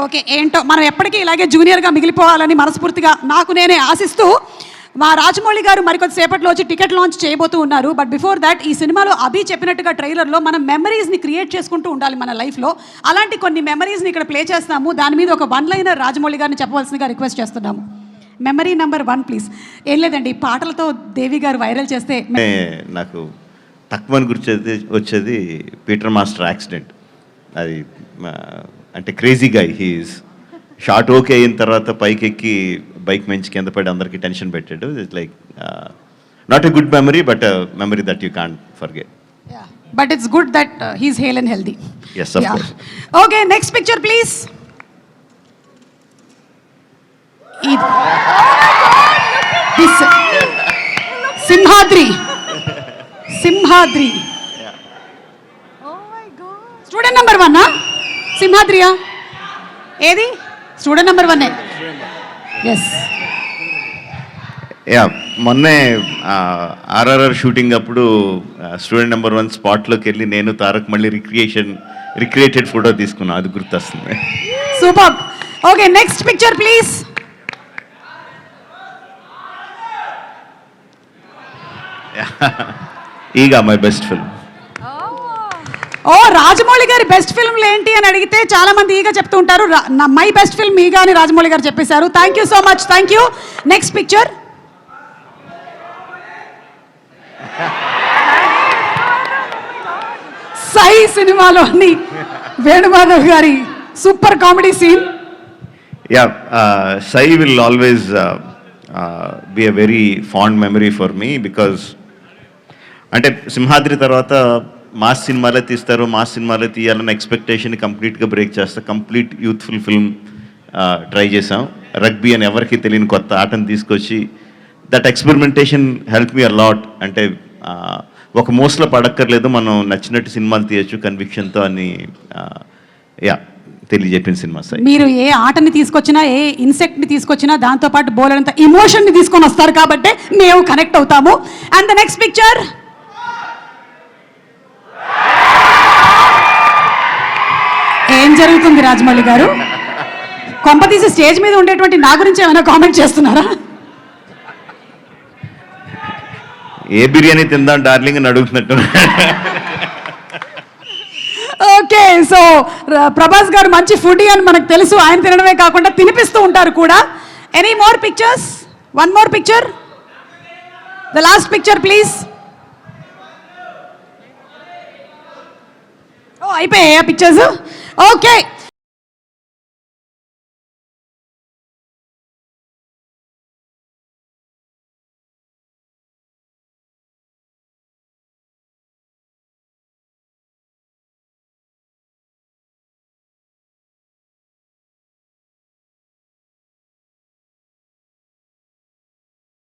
Okay, ఏంటో మనం ఎప్పటికీ ఇలాగే జూనియర్గా మిగిలిపోవాలని మనస్ఫూర్తిగా నాకు నేనే ఆశిస్తూ మా రాజమౌళి గారు మరికొద్ది సేపట్లో వచ్చి టికెట్ లాంచ్ చేయబోతూ ఉన్నారు. బట్ బిఫోర్ దాట్ ఈ సినిమాలో అభి చెప్పినట్టుగా ట్రైలర్లో మనం మెమరీస్ని క్రియేట్ చేసుకుంటూ ఉండాలి మన లైఫ్లో. అలాంటి కొన్ని మెమరీస్ని ఇక్కడ ప్లే చేస్తాము. దాని మీద ఒక వన్ లైనర్ రాజమౌళి గారిని చెప్పవలసిందిగా రిక్వెస్ట్ చేస్తున్నాము. Memory number 1 please. ఏం లేదండి, పాటలతో దేవి గారు వైరల్ చేస్తే నాకు తక్కువ గుర్తు వచ్చేది పీటర్ మాస్టర్ యాక్సిడెంట్. అది అంటే క్రేజీగా హీఈస్ షార్ట్ ఓకే అయిన తర్వాత పైకి ఎక్కి బైక్ మంచి కింద పడి అందరికీ టెన్షన్ పెట్టాడు. It's like not a good memory but memory that you can't forget. But it's good that he's hale and healthy. Yes, of course. Okay, next picture please. Simhadri. Student number 1 సింహాద్రియా? ఏది student number 1? Yes. Yeah, మొన్నే RRR shooting అప్పుడు student number 1 స్పాట్లోకి వెళ్ళి నేను తారక్ మళ్ళీ recreated photo తీసుకున్నాను. అది గుర్తొస్తుంది. Super. Okay, next picture please. Eega my best film. Oh, Rajamouli గారి బెస్ట్ ఫిల్మ్లు ఏంటి అని అడిగితే చాలా మంది ఈగా చెప్తూ ఉంటారు. మై బెస్ట్ ఫిల్మ్ ఈగా అని రాజమౌళి గారు చెప్పేశారు. Thank you so much. Thank you. Next picture. Sye సినిమాలోని వేణుమాధవ్ గారి super comedy scene. Yeah, Sye will always be a very fond memory for me because అంటే సింహాద్రి తర్వాత మాస్ సినిమాలే తీస్తారు, మాస్ సినిమాలే తీయాలన్న ఎక్స్పెక్టేషన్ కంప్లీట్గా బ్రేక్ చేస్తా. కంప్లీట్ యూత్ఫుల్ ఫిల్మ్ ట్రై చేసాం. రగ్బీ అని ఎవరికి తెలియని కొత్త ఆటను తీసుకొచ్చి that experimentation help me a lot. అంటే ఒక మోస్ట్లో పడక్కర్లేదు, మనం నచ్చినట్టు సినిమాలు తీయచ్చు కన్విక్షన్తో అని యా తెలియజెప్పిన సినిమా సార్. మీరు ఏ ఆటని తీసుకొచ్చినా, ఏ ఇన్సెక్ట్ని తీసుకొచ్చినా దాంతోపాటు బోలెడంత ఇమోషన్ని తీసుకొని వస్తారు కాబట్టి మేము కనెక్ట్ అవుతాము. And the next picture. ఏం జరుగుతుంది రాజమౌళి గారు? కొంపతీసి స్టేజ్ మీద ఉండేటువంటి నా గురించి ఏమైనా కామెంట్ చేస్తున్నారా? ఏ బిర్యానీ తిందాం డార్లింగ్ అని అడుగుతున్నట్టు. ఓకే, సో ప్రభాస్ గారు మంచి ఫుడీ అని మనకు తెలుసు. ఆయన తినడమే కాకుండా తినిపిస్తూ ఉంటారు కూడా. Any more pictures? One more picture, the last picture please. Oh, అయిపోయాయా పిక్చర్స్? ఓకే.